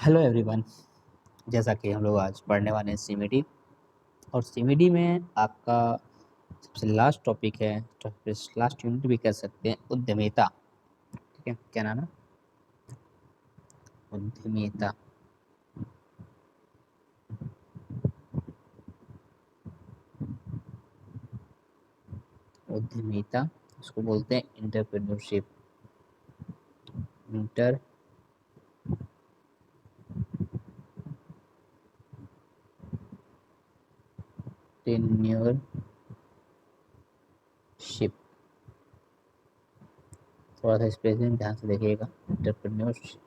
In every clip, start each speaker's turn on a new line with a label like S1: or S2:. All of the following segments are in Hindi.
S1: Hello everyone. जैसा कि हम लोग आज पढ़ने वाले हैं सीमीडी, और सीमीडी में आपका सबसे लास्ट टॉपिक है, तो लास्ट यूनिट भी कह सकते हैं, उद्यमिता। ठीक है, क्या नाम है? उद्यमिता। उद्यमिता इसको बोलते हैं इंटरप्रेन्योरशिप। इंटरप्रेन्योरशिप, थोड़ा सा स्पेलिंग ध्यान से देखिएगा। इंटरप्रेन्योरशिप,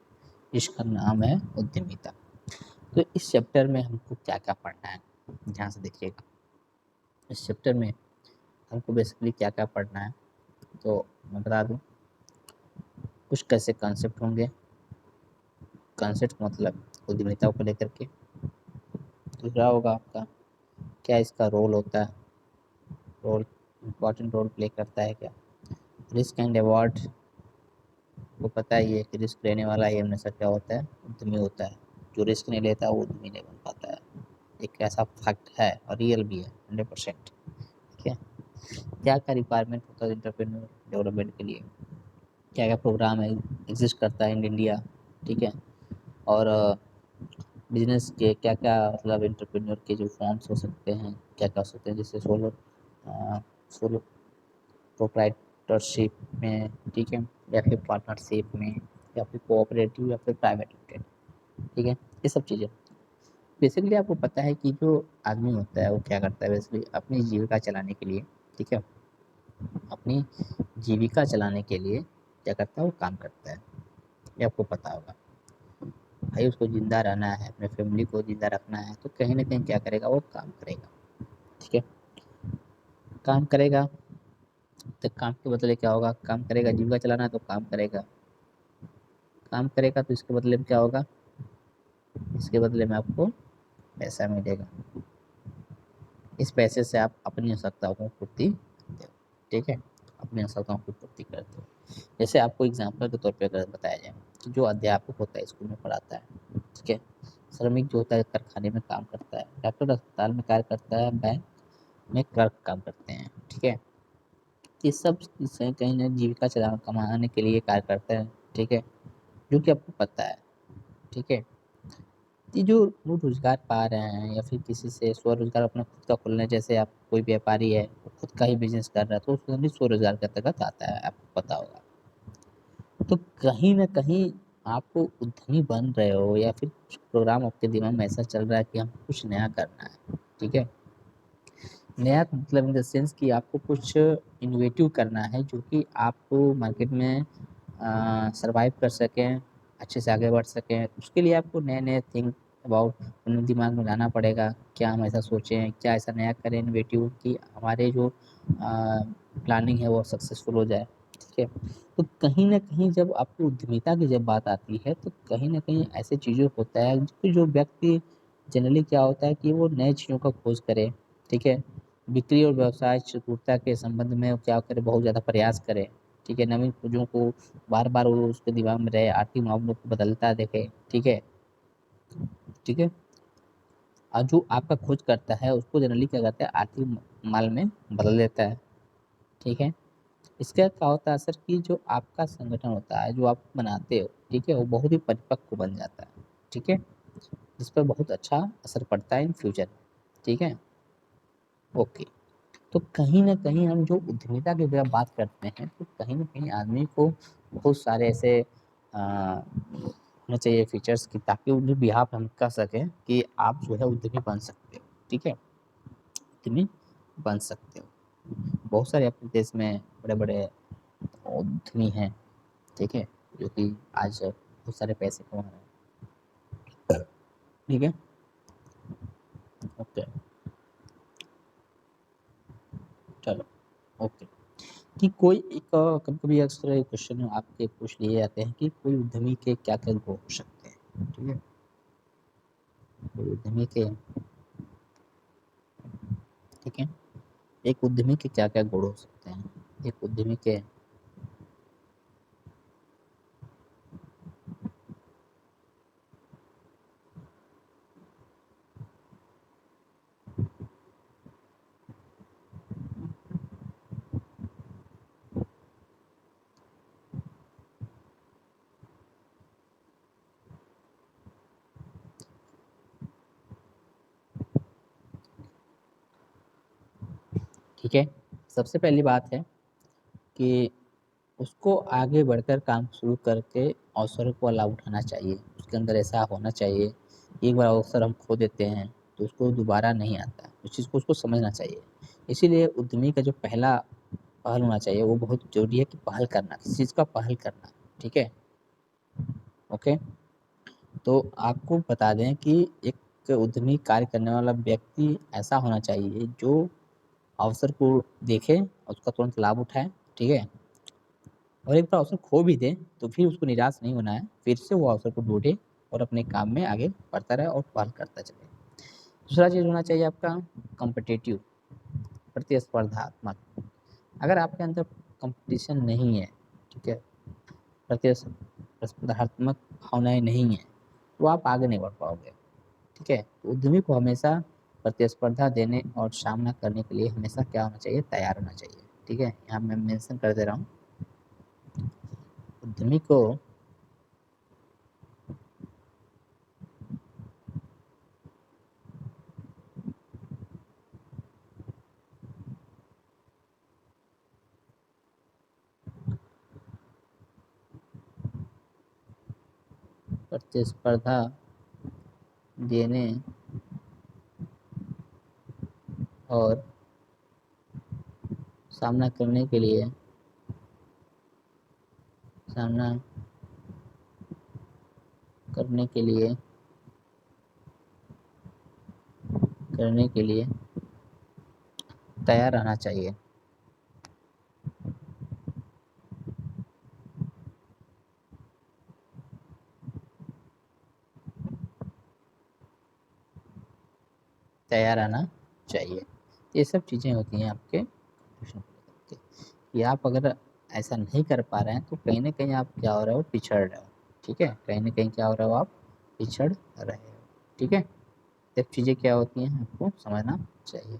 S1: इसका नाम है उद्यमिता। तो इस चैप्टर में हमको क्या क्या पढ़ना है, ध्यान से देखिएगा। इस चैप्टर में हमको बेसिकली क्या क्या पढ़ना है, तो मैं बता दूं। कुछ कैसे कॉन्सेप्ट होंगे, कॉन्सेप्ट मतलब उद्यमिता को लेकर के। दूसरा होगा आपका क्या इसका रोल होता है, रोल इम्पॉर्टेंट रोल प्ले करता है क्या। रिस्क एंड अवॉर्ड, वो पता ही है कि रिस्क लेने वाला ही हमेशा क्या होता है, उद्यमी होता है। जो रिस्क नहीं लेता वो उद्यमी नहीं बन पाता है। एक ऐसा फैक्ट है और रियल भी है 100%। ठीक है, क्या क्या रिक्वायरमेंट होता है इंटरप्रेन्योर डेवलपमेंट के लिए, क्या क्या प्रोग्राम है एग्जिस्ट करता है इन इंडिया। ठीक है, और बिजनेस के क्या क्या मतलब एंटरप्रेन्योर के जो फॉर्म्स हो सकते हैं, क्या क्या हो सकते हैं, जैसे सोलो प्रोप्राइटरशिप में, ठीक है, या फिर पार्टनरशिप में, या फिर कोऑपरेटिव, या फिर प्राइवेट लिमिटेड। ठीक है, ये सब चीज़ें बेसिकली आपको पता है कि जो आदमी होता है वो क्या करता है बेसिकली अपनी जीविका चलाने के लिए। ठीक है, अपनी जीविका चलाने के लिए क्या करता है, वो काम करता है। ये आपको पता होगा। भाई उसको जिंदा रहना है, अपने फैमिली को जिंदा रखना है, तो कहीं ना कहीं क्या करेगा, वो काम करेगा। ठीक है, काम करेगा तो काम के बदले क्या होगा, काम करेगा। जीविका चलाना है तो काम करेगा, काम करेगा तो इसके बदले में क्या होगा, इसके बदले में आपको पैसा मिलेगा। इस पैसे से आप अपनी आवश्यकताओं को पूर्ति करते हो। ठीक है, अपनी आवश्यकताओं की पूर्ति करते हो। जैसे आपको एग्जाम्पल के तौर पे अगर बताया जाए कि जो अध्यापक होता है स्कूल में पढ़ाता है, ठीक है, श्रमिक जो होता है कारखाने में काम करता है, डॉक्टर अस्पताल में कार्य करता है, बैंक में क्लर्क काम करते हैं। ठीक है, ये सब इससे कहीं ना जीविका चला कमाने के लिए कार्य करते हैं। ठीक है, जो कि आपको पता है। ठीक है, ये जो वो रोजगार पा रहे हैं या फिर किसी से स्वरोजगार अपना खुद का खोलना है, जैसे आप कोई व्यापारी है वो खुद का ही बिजनेस कर रहा है, तो उसको भी स्वरोजगार के अंतर्गत आता है, आपको पता होगा। तो कहीं ना कहीं आपको उद्यमी बन रहे हो या फिर कुछ प्रोग्राम आपके दिमाग में ऐसा चल रहा है कि हमको कुछ नया करना है। ठीक है, नया मतलब इन द सेंस कि आपको कुछ इनोवेटिव करना है जो कि आपको मार्केट में सरवाइव कर सकें, अच्छे से आगे बढ़ सकें। उसके लिए आपको नए नए थिंक अबाउट अपने दिमाग में लाना पड़ेगा। क्या हम ऐसा सोचें, क्या ऐसा नया करें इनोवेटिव कि हमारे जो प्लानिंग है वो सक्सेसफुल हो जाए। ठीक है, तो कहीं ना कहीं जब आपको उद्यमिता की जब बात आती है तो कहीं ना कहीं ऐसे चीज़ें होता है कि जो व्यक्ति जनरली क्या होता है कि वो नए चीज़ों का खोज करे। ठीक है, बिक्री और व्यवसाय चतुरता के संबंध में वो क्या करे, बहुत ज़्यादा प्रयास करे। ठीक है, नवीन खोजों को बार बार वो उसके दिमाग में रहे, आर्थिक मामलों को बदलता देखे। ठीक है, ठीक है, और जो आपका खोज करता है उसको जनरली क्या करता है, आर्थिक माल में बदल देता है। ठीक है, इसका क्या होता है असर कि जो आपका संगठन होता है जो आप बनाते हो, ठीक है, वो बहुत ही परिपक्व बन जाता है। ठीक है, जिस पर बहुत अच्छा असर पड़ता है इन फ्यूचर में। ठीक है, ओके। तो कहीं न कहीं हम जो उद्यमिता की जब बात करते हैं तो कहीं न कहीं आदमी को बहुत सारे ऐसे होने चाहिए फीचर्स कि ताकि उनके बिहाफ हम कह सकें कि आप जो है उद्यमी बन सकते हो। ठीक है, उद्यमी बन सकते हो। बहुत सारे अपने देश में बड़े-बड़े उद्यमी हैं। ठीक है, जो कि आज बहुत सारे पैसे कमा रहे हैं। ठीक है, ओके, चलो, ओके। कि कोई एक कभी-कभी अक्सर क्वेश्चन आपके पूछ लिए जाते हैं कि कोई उद्यमी के क्या-क्या गुण हो सकते हैं। ठीक है, कोई उद्यमी के, ठीक है, एक उद्यमी के क्या-क्या गुण हो सकते हैं। एक उद्यमी के ठीक है। सबसे पहली बात है कि उसको आगे बढ़कर काम शुरू करके अवसरों का लाभ उठाना चाहिए। उसके अंदर ऐसा होना चाहिए, एक बार अवसर हम खो देते हैं तो उसको दोबारा नहीं आता, उस चीज़ को उसको समझना चाहिए। इसीलिए उद्यमी का जो पहला पहल होना चाहिए वो बहुत ज़रूरी है कि पहल करना, किसी चीज़ का पहल करना, ठीक है? ओके। तो आपको बता दें कि एक उद्यमी कार्य करने वाला व्यक्ति ऐसा होना चाहिए जो अवसर को देखे, उसका तुरंत लाभ उठाए, ठीक है? और एक बार अवसर खो भी दे तो फिर उसको निराश नहीं होना है, फिर से वो अवसर को ढूँढे और अपने काम में आगे बढ़ता रहे और पहल करता चले। दूसरा चीज़ होना चाहिए आपका कॉम्पिटिटिव, प्रतिस्पर्धात्मक। अगर आपके अंदर कॉम्पिटिशन नहीं है, ठीक है, प्रतिस्पर्धात्मक भावनाएँ नहीं हैं, तो आप आगे नहीं बढ़ पाओगे, ठीक है? तो उद्यमी को हमेशा प्रतिस्पर्धा देने और सामना करने के लिए हमेशा क्या होना चाहिए? तैयार होना चाहिए, ठीक है? यहाँ मैं मेंशन कर दे रहा हूँ। उद्यमी को प्रतिस्पर्धा देने और सामना करने के लिए सामना करने के लिए करने के लिए तैयार रहना चाहिए। तैयार रहना चाहिए। ये सब चीज़ें होती हैं आपके कॉम्पिटिशन को लेकर के, कि आप अगर ऐसा नहीं कर पा रहे हैं तो कहीं न कहीं आप क्या हो रहे हो? पिछड़ रहे हो, ठीक है? कहीं न कहीं क्या हो रहे हो आप? पिछड़ रहे हो, ठीक है? सब चीज़ें क्या होती हैं आपको समझना चाहिए।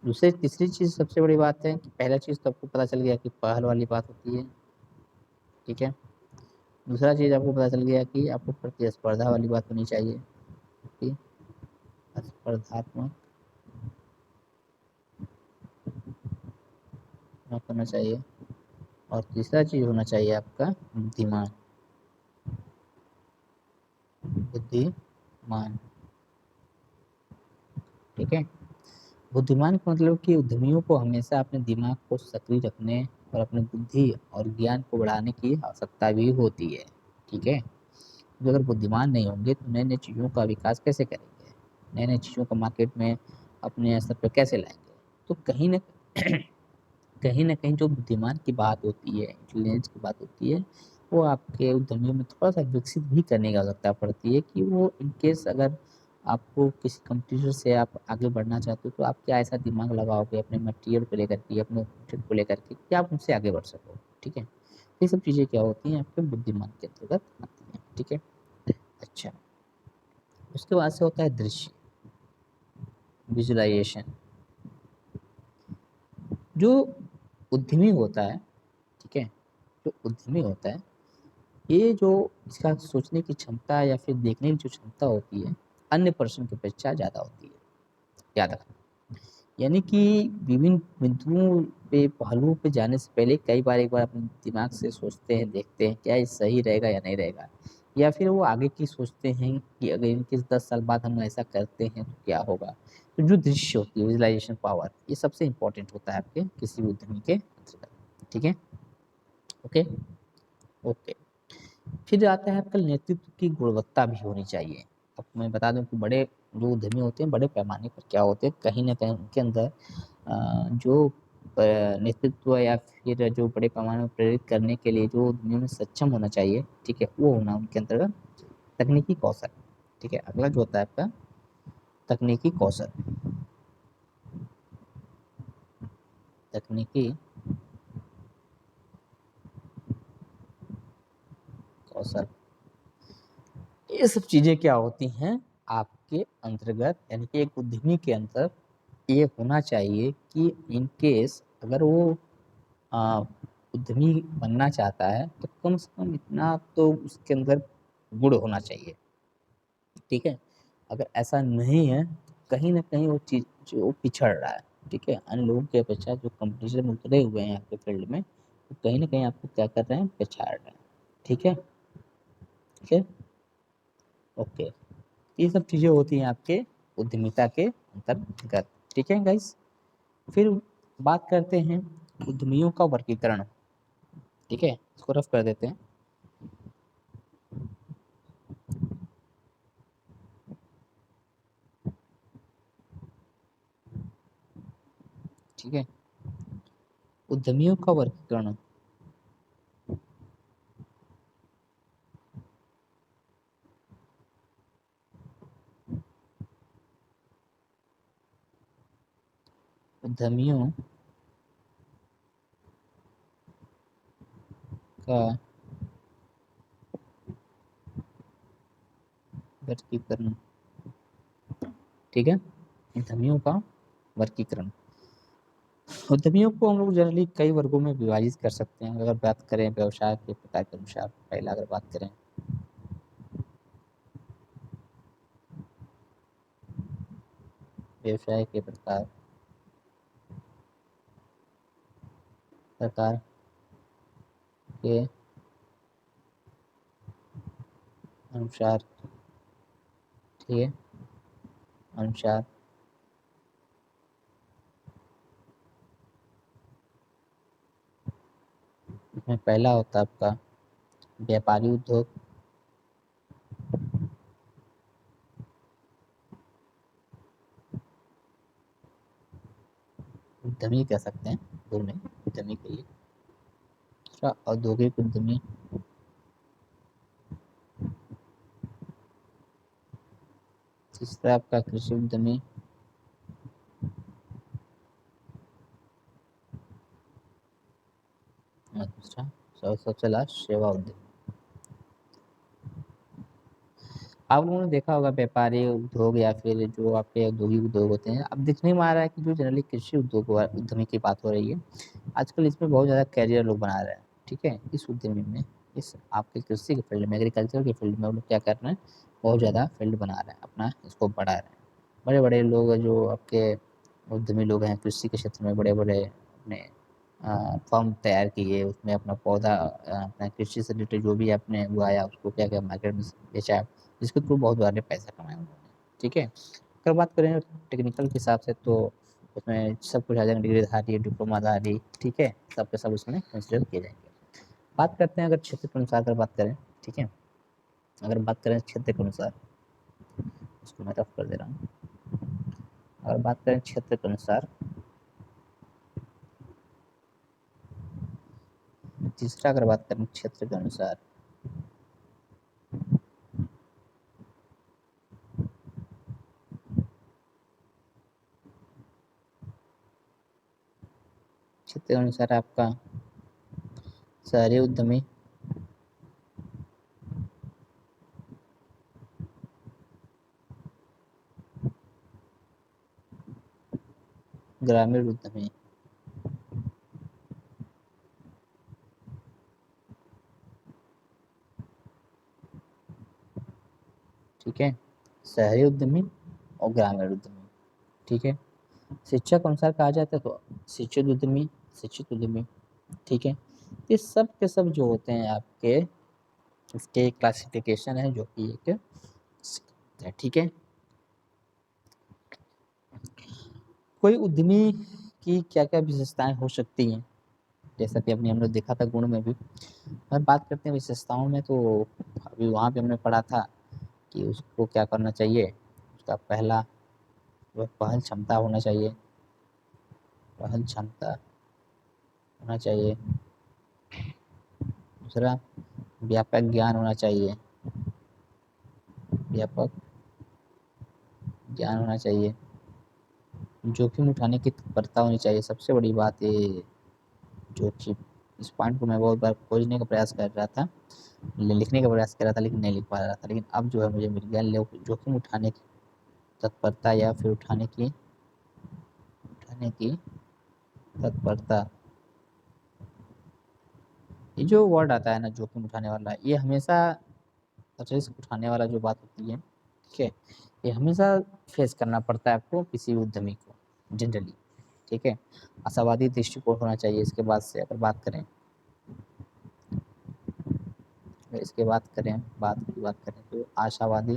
S1: दूसरी तीसरी चीज़ सबसे बड़ी बात है कि पहला चीज़ तो आपको पता चल गया कि पहल वाली बात होती है, ठीक है? दूसरा चीज़ आपको पता चल गया कि आपको प्रतिस्पर्धा वाली बात होनी चाहिए, कि स्पर्धात्मक होना चाहिए। और तीसरा चीज़ होना चाहिए आपका बुद्धिमान, बुद्धिमान, ठीक है? बुद्धिमान का मतलब कि उद्यमियों को हमेशा अपने दिमाग को सक्रिय रखने और अपनी बुद्धि और ज्ञान को बढ़ाने की आवश्यकता भी होती है, ठीक है? जो अगर बुद्धिमान नहीं होंगे तो नई-नई चीज़ों का विकास कैसे करेंगे? नई-नई चीज़ों को मार्केट में अपने स्तर पे कैसे लाएँगे? तो कहीं न कहीं जो बुद्धिमान की बात होती है, इंटेलिजेंस की बात होती है, वो आपके उद्यमियों में थोड़ा-सा विकसित भी करने की आवश्यकता पड़ती है कि वो इन केस अगर आपको किसी कॉम्पिटिटर से आप आगे बढ़ना चाहते हो, तो आप क्या ऐसा दिमाग लगाओगे अपने मटेरियल को लेकर के, अपने कंटेंट को लेकर के कि आप उनसे आगे बढ़ सको, ठीक है? ये सब चीज़ें क्या होती हैं आपके बुद्धिमान के अंतर्गत आती हैं, ठीक है? अच्छा, उसके बाद से होता है दृश्य, विज़ुअलाइज़ेशन। जो उद्यमी होता है, ठीक है? जो उद्यमी होता है, ये जो इसका सोचने की क्षमता या फिर देखने की जो क्षमता होती है, अन्य पर्सन की अपेक्षा ज़्यादा होती है, याद रखना। यानी कि विभिन्न बिंदुओं पे, पहलुओं पे जाने से पहले कई बार एक बार अपने दिमाग से सोचते हैं, देखते हैं क्या ये सही रहेगा या नहीं रहेगा। या फिर वो आगे की सोचते हैं कि अगर इनकेस 10 साल बाद हम ऐसा करते हैं तो क्या होगा? तो जो दृश्य होती है, विज़ुअलाइज़ेशन पावर, ये सबसे इम्पोर्टेंट होता है आपके किसी भी उद्यमी के अंतर्गत, ठीक है? ओके? ओके। फिर आता है आपका नेतृत्व की गुणवत्ता भी होनी चाहिए। आपको मैं बता दूँ कि बड़े जो उद्यमी होते हैं, बड़े पैमाने पर क्या होते हैं, कहीं न कहीं उनके अंदर जो नेतृत्व या फिर जो बड़े पैमाने पर प्रेरित करने के लिए जो उद्यमियों में सक्षम होना चाहिए, ठीक है? वो होना उनके अंतर्गत तकनीकी कौशल, ठीक है? अगला जो होता है आपका तकनीकी कौशल। तकनीकी कौशल। ये सब चीज़ें क्या होती हैं आपके अंतर्गत, यानी कि एक उद्यमी के अंदर ये होना चाहिए कि इन केस अगर वो अ, उद्यमी बनना चाहता है तो कम से कम इतना तो उसके अंदर गुण होना चाहिए, ठीक है? अगर ऐसा नहीं है तो कहीं न कहीं वो चीज़ जो पिछड़ रहा है, ठीक है। अन्य लोगों की अपेक्षा जो कंपटीशन में उतरे हुए हैं आपके फील्ड में, वो कहीं ना कहीं आपको क्या कर रहे हैं, पछाड़ रहे हैं। ठीक है, ठीक है, ओके। ये सब चीज़ें होती हैं आपके उद्यमिता के अंतर्गत। ठीक है गाइस, फिर बात करते हैं उद्यमियों का वर्गीकरण। ठीक है, इसको रफ कर देते हैं। ठीक है, उद्यमियों का वर्गीकरण। उद्यमियों का वर्गीकरण। ठीक है, उद्यमियों का वर्गीकरण। उद्यमियों को हम लोग जनरली कई वर्गों में विभाजित कर सकते हैं। अगर बात करें व्यवसाय के प्रकार के अनुसार, पहला अगर बात करें व्यवसाय के प्रकार प्रकार के अनुसार, ठीक है, अनुसार इसमें पहला होता है आपका व्यापारी उद्योग। उद्यमी कह सकते हैं, दोनों उद्यमी के लिए। दूसरा औद्योगिक उद्यमी। तीसरा आपका कृषि उद्यमी। और दूसरा सबसे लास्ट सेवा उद्यमी। आप लोगों ने देखा होगा व्यापारी उद्योग या फिर जो आपके औद्योगिक उद्योग होते हैं, अब दिखने में आ रहा है कि जो जनरली कृषि उद्योग उद्यमी की बात हो रही है, आजकल इसमें बहुत ज़्यादा कैरियर लोग बना रहे हैं। ठीक है, इस उद्यमी में, इस आपके कृषि के फील्ड में, एग्रीकल्चर के फील्ड में वो लोग क्या कर रहे हैं, बहुत ज़्यादा फील्ड बना रहे हैं, अपना इसको बढ़ा रहे हैं। बड़े बड़े लोग जो आपके उद्यमी लोग हैं कृषि के क्षेत्र में, बड़े बड़े अपने फॉर्म तैयार किए, उसमें अपना पौधा अपना कृषि से रिलेटेड जो भी आपने उगाया उसको क्या क्या मार्केट में बेचा, जिसके थ्रू बहुत सारे पैसा कमाया उन्होंने। ठीक है, अगर बात करें टेक्निकल के हिसाब से तो उसमें सब कुछ आ जाएगा, डिग्रीधारी, डिप्लोमाधारी। ठीक है, सब के सब उसमें कंसिडर किए जाएंगे। बात करते हैं अगर क्षेत्र के अनुसार अगर बात करें। ठीक है, अगर बात करें क्षेत्र के अनुसार, उसको मैं रफ कर दे रहा हूँ। अगर बात करें क्षेत्र के अनुसार, तीसरा अगर बात करें क्षेत्र के अनुसार, क्षेत्र के अनुसार आपका शहरी उद्यमी, ग्रामीण उद्यमी। ठीक है, शहरी उद्यमी और ग्रामीण उद्यमी। ठीक है, शिक्षा के अनुसार कहा जाता है तो शिक्षित उद्यमी, शिक्षित उद्यमी। ठीक है, ये सब के सब जो होते हैं आपके, इसके क्लासिफिकेशन है जो कि एक है। ठीक है, कोई उद्यमी की क्या क्या विशेषताएं हो सकती हैं, जैसा कि अभी हम लोग देखा था गुण में भी। अगर बात करते हैं विशेषताओं में तो अभी वहाँ पे हमने पढ़ा था कि उसको क्या करना चाहिए। उसका पहला वह पहल क्षमता होना चाहिए, पहल क्षमता होना चाहिए। दूसरा व्यापक ज्ञान होना चाहिए, व्यापक ज्ञान होना चाहिए। जोखिम उठाने की तत्परता होनी चाहिए, सबसे बड़ी बात ये जोखिम। इस पॉइंट को मैं बहुत बार खोजने का प्रयास कर रहा था, लिखने का प्रयास कर रहा था, लेकिन नहीं लिख पा रहा था, लेकिन अब जो है मुझे मिल गया। जोखिम उठाने की तत्परता या फिर उठाने की तत्परता। ये जो वर्ड आता है ना जोखिम उठाने वाला, ये हमेशा रिस्क उठाने वाला जो बात होती है। ठीक है, ये हमेशा फेस करना पड़ता है आपको किसी उद्यमी को जनरली। ठीक है। आशावादी दृष्टिकोण होना चाहिए। इसके बाद से अगर बात करें, तो आशावादी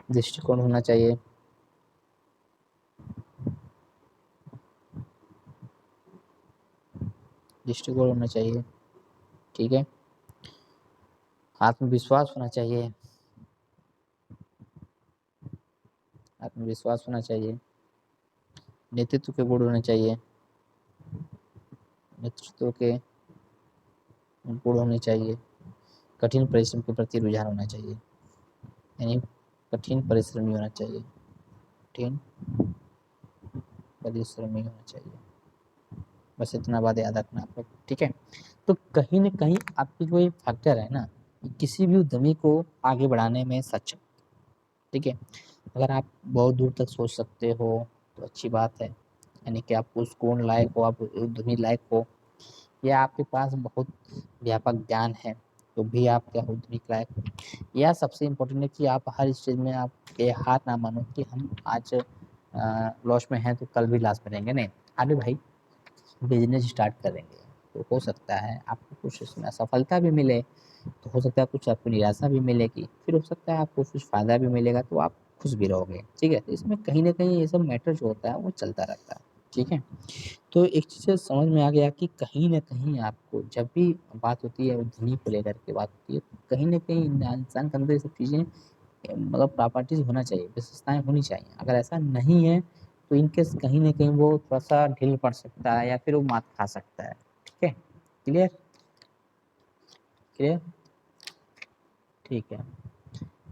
S1: दृष्टिकोण होना चाहिए। ठीक है। आत्मविश्वास होना चाहिए। नेतृत्व के गुण होने चाहिए। कठिन परिश्रम के प्रति रुझान होना चाहिए, यानी कठिन परिश्रमी होना चाहिए। बस इतना बात याद रखना आप लोग, ठीक है। तो कहीं न कहीं आपकी जो ये फैक्टर है ना, किसी भी उद्यमी को आगे बढ़ाने में सक्षम, ठीक है। अगर आप बहुत दूर तक सोच सकते हो तो अच्छी बात है, यानी कि आप उस गुण लायक हो, आप उद्यमी लायक हो, या आपके पास बहुत व्यापक ज्ञान है तो भी आप क्या उद्यमी लायक हो, या सबसे इम्पोर्टेंट है कि आप हर चीज़ में आप ये हार ना मानो कि हम आज लॉस में हैं तो कल भी लॉस में रहेंगे, नहीं। अरे भाई, बिजनेस स्टार्ट करेंगे तो हो सकता है आपको कुछ इसमें असफलता भी मिले, तो हो सकता है कुछ आपको निराशा भी मिलेगी, फिर हो सकता है आपको कुछ फ़ायदा भी मिलेगा, तो आप खुश भी रहोगे, ठीक है। तो इसमें कहीं न कहीं ये सब मैटर जो होता है वो चलता रहता है, ठीक है। तो एक चीज़ समझ में आ गया कि कहीं न कहीं आपको जब भी बात होती है उद्यमी को लेकर के बात होती है, तो कहीं न कहीं इंसान के अंदर ये सब चीज़ें मतलब प्रॉपर्टीज़ होना चाहिए, विशेषताएँ होनी चाहिए। अगर ऐसा नहीं है तो इन केस कहीं न कहीं वो थोड़ा-सा ढील पड़ सकता है या फिर वो मात खा सकता है, ठीक है। क्लियर? क्लियर? ठीक है।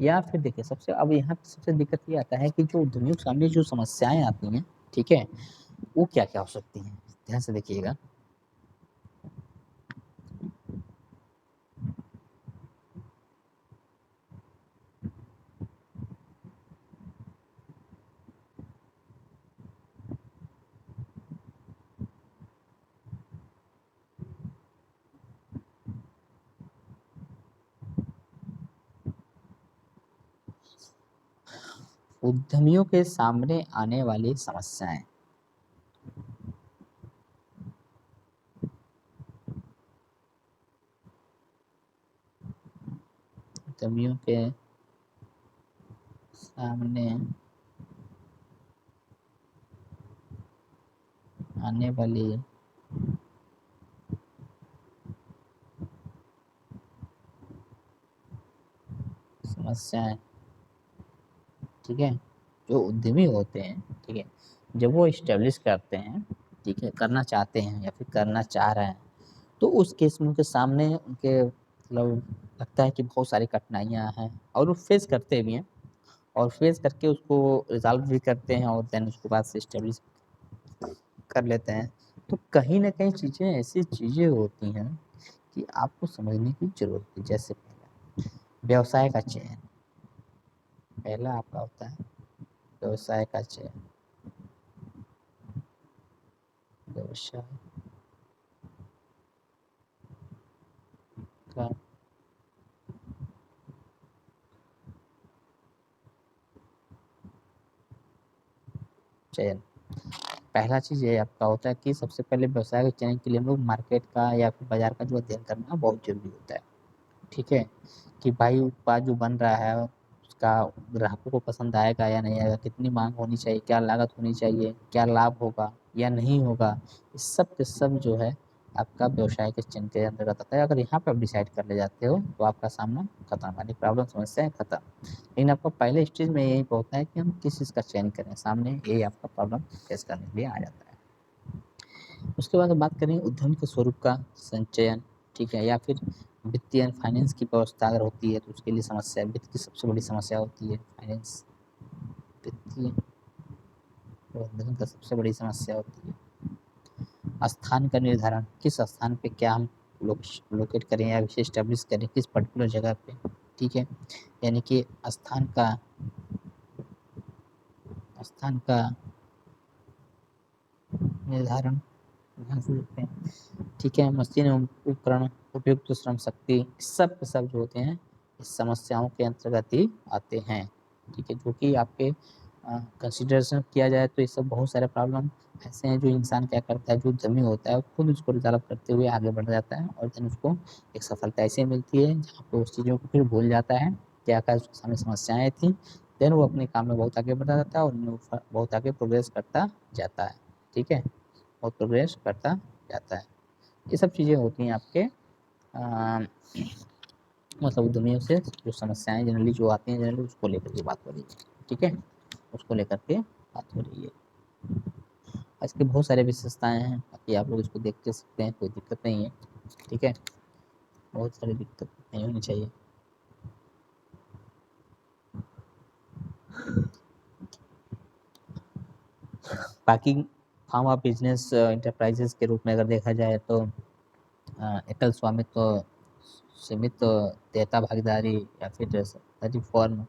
S1: या फिर देखिए, अब यहाँ पे सबसे दिक्कत ये आता है कि जो उद्यमियों के सामने जो समस्याएँ आती हैं, ठीक है, वो क्या-क्या हो सकती हैं? ध्यान से देखिएगा। उद्यमियों के सामने आने वाली समस्याएँ। उद्यमियों के सामने आने वाली समस्याएँ, ठीक है। जो उद्यमी होते हैं, ठीक है, जब वो एस्टेब्लिश करते हैं, ठीक है, करना चाहते हैं या फिर करना चाह रहे हैं, तो उस केस में उनके सामने उनके मतलब लगता है कि बहुत सारी कठिनाइयाँ हैं और वो फेस करते भी हैं और फेस करके उसको रिज़ॉल्व भी करते हैं और देन उसके बाद से एस्टेब्लिश कर लेते हैं। तो कहीं न कहीं चीज़ें ऐसी चीज़ें होती हैं कि आपको समझने की ज़रूरत है। जैसे पहला, व्यवसाय का चयन। पहला आपका होता है व्यवसाय का चयन। व्यवसाय का चयन। पहला चीज़ ये आपका होता है कि सबसे पहले व्यवसाय के चयन के लिए हम लोग मार्केट का या फिर बाज़ार का जो अध्ययन करना बहुत ज़रूरी होता है। ठीक है? कि भाई उत्पाद जो बन रहा है उसका ग्राहकों को पसंद आएगा या नहीं आएगा, कितनी माँग होनी चाहिए, क्या लागत होनी चाहिए, क्या लाभ होगा या नहीं होगा, ये सब के सब जो है आपका व्यवसाय के चयन के अंतर्गत आता है। अगर यहाँ पे आप डिसाइड कर ले जाते हो तो आपका सामना खत्म, यानी प्रॉब्लम समस्याएँ खत्म। लेकिन आपको पहले स्टेज में यही होता है कि हम किस चीज़ का चयन करें, सामने यही आपका प्रॉब्लम फेस करने के लिए आ जाता है। उसके बाद हम बात करें उद्यम के स्वरूप का संचयन, ठीक है, या फिर वित्तीय फाइनेंस की व्यवस्था अगर होती है तो उसके लिए समस्या, वित्त की सबसे बड़ी समस्या होती है फाइनेंस। वित्तीय प्रबंधन का सबसे बड़ी समस्या होती है। स्थान का निर्धारण, किस स्थान पे क्या हम लोकेट करें या विशेष एस्टेब्लिश करें, किस पर्टिकुलर जगह पे, ठीक है, यानी कि स्थान का निर्धारण ध्यान से देखते हैं। ठीक है। मशीन एवं उपकरण, उपयुक्त श्रम शक्ति, सब के सब जो होते हैं इस समस्याओं के अंतर्गत ही आते हैं। ठीक है, जो कि आपके कंसिडरेशन किया जाए तो ये सब बहुत सारे प्रॉब्लम ऐसे हैं जो इंसान क्या करता है, जो उद्यमी होता है खुद उसको डेवलप करते हुए आगे बढ़ जाता है और देन उसको एक सफलता ऐसे मिलती है जहाँ पे उस चीज़ों को फिर भूल जाता है क्या क्या उसके सामने समस्याएं थी। देन वो अपने काम में बहुत आगे बढ़ा जाता है और उनमें वो बहुत आगे प्रोग्रेस करता जाता है। ठीक है, बहुत प्रोग्रेस करता जाता है। ये सब चीज़ें होती हैं आपके मतलब उद्यमियों से जो समस्याएं जनरली जो आती हैं जनरली उसको लेकर के बात हो रही है। ठीक है, उसको लेकर के बात हो रही है। इसके बहुत सारे विशेषताएं हैं, बाकी आप लोग इसको देख के सकते हैं, कोई दिक्कत नहीं है। ठीक है, बहुत सारी दिक्कत नहीं होनी चाहिए। बाकी फार्म ऑफ बिजनेस इंटरप्राइजेस के रूप में अगर देखा जाए तो एकल स्वामित्व, सीमित देयता भागीदारी या फिर सरकारी फर्म,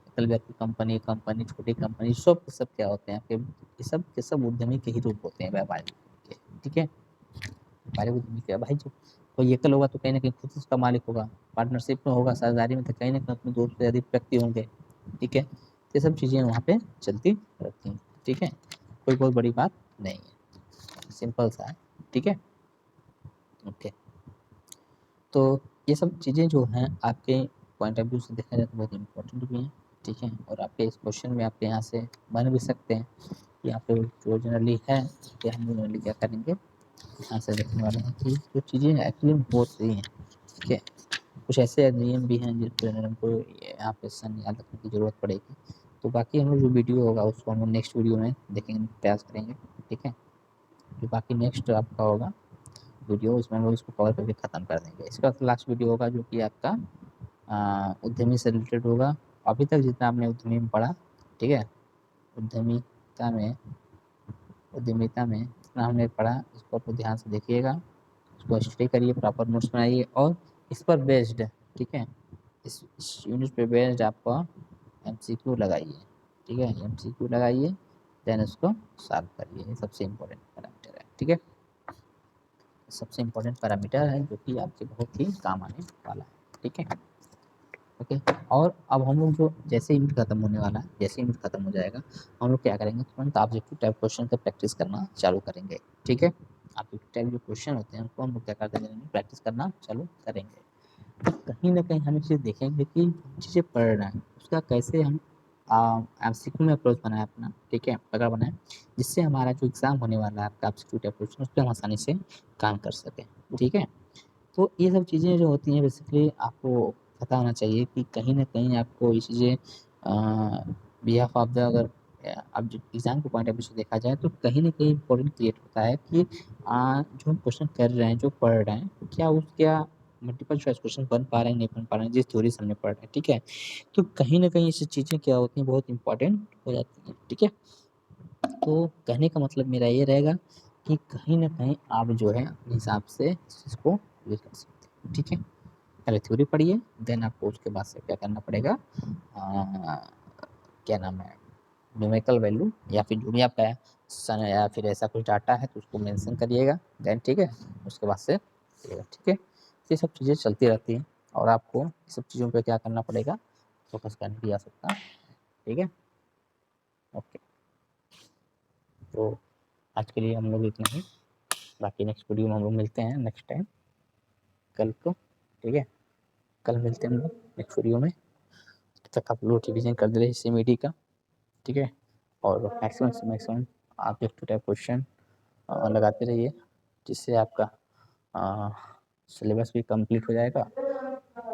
S1: एकल व्यक्ति कंपनी, कंपनी छोटी कंपनी, सब क्या होते हैं आपके, ये सब के सब उद्यमी के ही रूप होते हैं व्यापारिक के। ठीक है, व्यापारिक उद्यमी के भाई जो कोई एकल होगा तो कहीं ना कहीं खुद उसका मालिक होगा, पार्टनरशिप में होगा, साझेदारी में तो कहीं ना कहीं अपने दो से अधिक व्यक्ति होंगे। ठीक है, ये सब चीज़ें वहाँ पे चलती रहती हैं। ठीक है, कोई बहुत बड़ी बात नहीं है, सिंपल सा है। ठीक है, ओके। तो ये सब चीज़ें जो हैं आपके पॉइंट ऑफ व्यू से देखा जाए तो बहुत इम्पोर्टेंट भी हैं। ठीक है, और आपके इस क्वेश्चन में आप यहाँ से बन भी सकते हैं। यहाँ पे जो जनरली है कि हम जनरली क्या करेंगे, यहाँ से देखने वाले हैं कि जो चीज़ें एक्चुअली हो रही हैं। ठीक है, कुछ ऐसे नियम भी हैं जिनको हमको यहाँ पे सन याद रखने की ज़रूरत पड़ेगी। तो बाकी हम लोग जो वीडियो होगा उसको हम लोग नेक्स्ट वीडियो में देखेंगे, प्रयास करेंगे। ठीक है, जो बाकी नेक्स्ट आपका होगा वीडियो उसमें हम लोग इसको कवर करके ख़त्म कर देंगे। इसके बाद लास्ट वीडियो होगा जो कि आपका उद्यमी से रिलेटेड होगा। अभी तक जितना आपने उद्यमी में पढ़ा, ठीक है, उद्यमिता में उद्यमिता में जितना हमने पढ़ा इसको आप ध्यान से देखिएगा, उसको स्टडी करिए, प्रॉपर नोट्स बनाइए और इस पर बेस्ड, ठीक है, इस यूनिट पे बेस्ड आपका MCQ लगाइए। ठीक है, MCQ लगाइए, देन उसको सॉल्व करिए। ये सबसे इम्पोर्टेंट पैरामीटर है। ठीक है, सबसे इम्पोर्टेंट पैरामीटर है जो कि आपके बहुत ही काम आने वाला है। ठीक है, ओके। और अब हम लोग जो जैसे यूनिट खत्म होने वाला है, जैसे यूनिट खत्म हो जाएगा हम लोग क्या करेंगे, तुरंत ऑब्जेक्टिव टाइप क्वेश्चन का प्रैक्टिस करना चालू करेंगे। ठीक है, ऑब्जेक्टिव टाइप जो क्वेश्चन होते हैं उनको हम लोग क्या करते हैं, प्रैक्टिस करना चालू करेंगे। तो कहीं ना कहीं हम चीज़ देखेंगे कि चीज़ें पढ़ रहे हैं उसका कैसे हम MCQ में अप्रोच बनाए अपना। ठीक है, पकड़ बनाए जिससे हमारा जो एग्ज़ाम होने वाला है आपका MCQ टाइप क्वेश्चन उस पर हम आसानी से काम कर सकें। ठीक है, तो ये सब चीज़ें जो होती हैं बेसिकली आपको पता होना चाहिए कि कहीं न कहीं आपको ये चीज़ें बिहाफ़ ऑफ द अगर अब जो एग्ज़ाम के पॉइंट ऑफ व्यू से देखा जाए तो कहीं न कहीं इम्पोर्टेंट क्रिएट होता है कि जो हम क्वेश्चन कर रहे हैं, जो पढ़ रहे हैं, तो क्या मल्टीपल चॉइस क्वेश्चन बन पा रहे हैं, नहीं बन पा रहे हैं, जिस थ्योरी से हमने पढ़ रहे हैं। ठीक है, तो कहीं न कहीं ये सब चीज़ें क्या होती हैं, बहुत इम्पोर्टेंट हो जाती हैं। ठीक है, तो कहने का मतलब मेरा ये रहेगा कि कहीं न कहीं आप जो है अपने हिसाब से इस चीज़ को यूज़ कर सकते हैं। ठीक है, पहले थ्योरी पढ़िए, देन आपको उसके बाद से क्या करना पड़ेगा, क्या नाम है, न्यूमेरिकल वैल्यू या फिर जो भी आपका सन या फिर ऐसा कुछ डाटा है तो उसको मेंशन करिएगा। देन ठीक है, उसके बाद से करिएगा। ठीक है, ये सब चीज़ें चलती रहती हैं और आपको सब चीज़ों पे क्या करना पड़ेगा, फोकस करने की आवश्यकता। ठीक है, ओके। तो आज के लिए हम लोग इतना ही, बाकी नेक्स्ट वीडियो में हम लोग मिलते हैं नेक्स्ट टाइम कल को। ठीक है, कल मिलते हैं हम लोग नेक्स्ट वीडियो में। तब तक आप लोग रिविजन कर दे रहे CMED का। ठीक है, और मैक्सिमम से मैक्सिमम आप एक टू टाइप क्वेश्चन लगाते रहिए जिससे आपका सिलेबस भी कंप्लीट हो जाएगा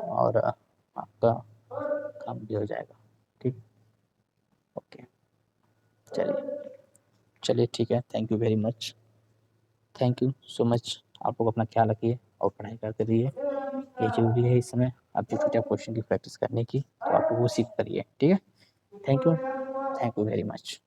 S1: और आपका काम भी हो जाएगा। ठीक, ओके, चलिए चलिए ठीक है, thank you very much, thank you so much. आप लोग अपना ख्याल रखिए और पढ़ाई करते रहिए, ये जरूरी है इस समय आप जो टाइप क्वेश्चन की प्रैक्टिस करने की, तो आप वो सीख करिए। ठीक है, थैंक यू वेरी मच।